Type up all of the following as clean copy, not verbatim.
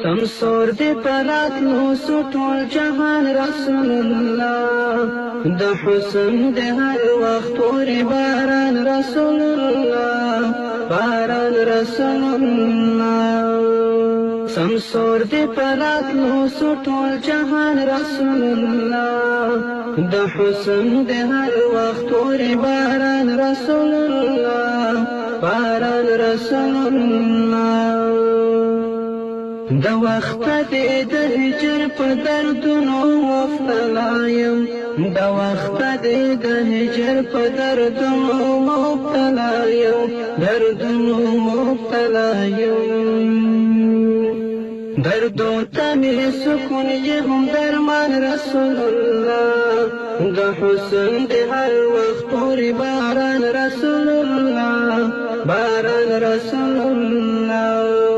سمسور دې پراتلو سو ټول جهان رسول الله د حسن دې هر وخت تورې باران رسول الله باران رسول الله سمسور دې پراتلو سو ټول جهان رسول الله د حسن دې هر وخت تورې باران رسول الله باران رسول الله د وخت دې د هجر په دردونو مبتلا یم د وخت دې د هجر په دردونو مبتلا یم دردونو مبتلا یم دردو ته مې سکون یې هم درمان رسول الله د حسن دې هر وخت تورې باران رسول الله باران رسول الله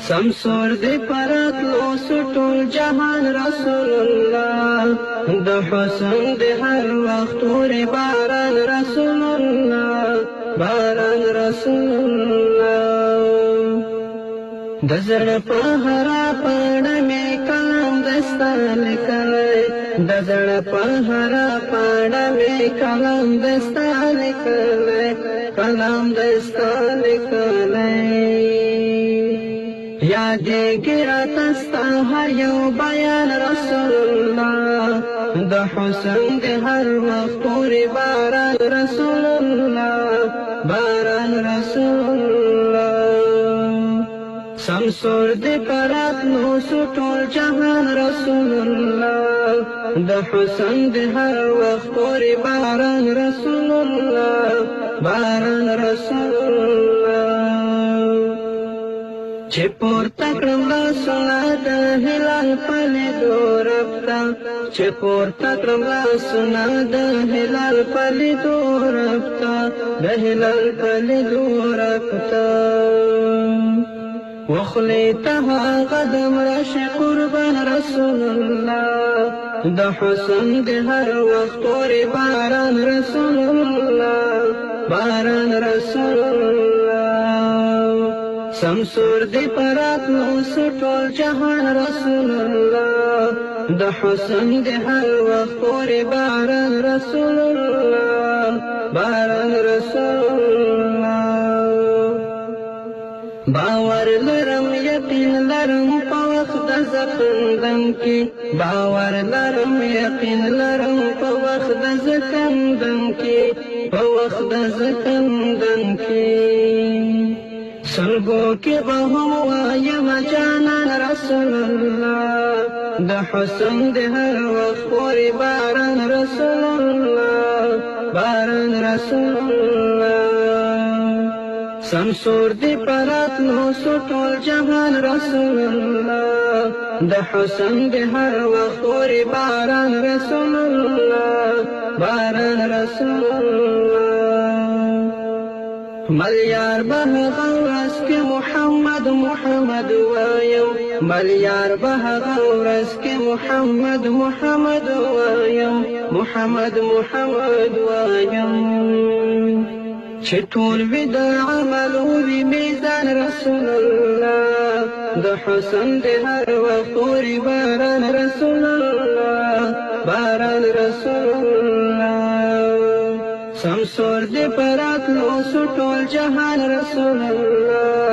سمسور دې پراتلو سو ټول جهان رسول الله د حسن دې هر وخت تورې باران رسول الله باران رسول الله د زړه په هره پاڼه مې کلام دستا لیکلی د زړه په هره پاڼه مې کلام دستا لیکلی کلام دستا لیکلی یادېږي راته ستا هر یو بیان رسول الله د حسن دې هر وخت تورې باران رسول الله باران رسول الله سمسور دې پراتلو سو ټول جهان رسول الله د حسن دې هر وخت تورې باران رسول الله باران رسول الله چې پورته کړم لاسونه د هلال په لیدو رب ته چې پورته کړم لاسونه د هلال په لیدو رب ته د هلال په لیدو رب ته وخلې ته هغه د مرشي قربان رسول الله د حسن دې هر وخت تورې باران رسول الله باران رسول الله سمسور دې پراتلو سو ټول جهان رسول الله د حسن دې هر وخت تورې باران رسول الله باران رسول الله باور لرم یقین لرم په وخت د زکندن کې باور لرم یقین لرم په وخت د زکندن کې په وخت د زکندن کې سلګو کې به هم وایم جانان رسول الله د حسن دې هر وخت تورې باران رسول الله باران رسول الله سمسور دې پراتلو سو ټول جهان رسول الله د حسن دې هر وخت تورې باران رسول الله باران رسول الله ملیار به هغه ورځ کې محمد محمد وایم ملیار به هغه ورځ کې محمد محمد وایم محمد محمد وایم چې ټول وي د عملو وي میزان رسول الله د حسن دې هر وخت تورې باران رسول الله باران رسول الله سمسور دې پراتلو سو ټول جهان رسول الله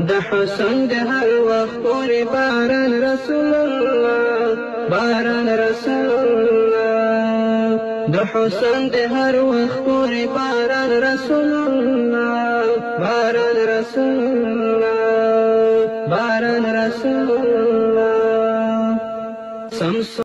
د حسن دې هر وخت تورې باران رسول الله باران رسول الله د حسن دې هر وخت تورې باران رسول الله باران رسول الله باران رسول الله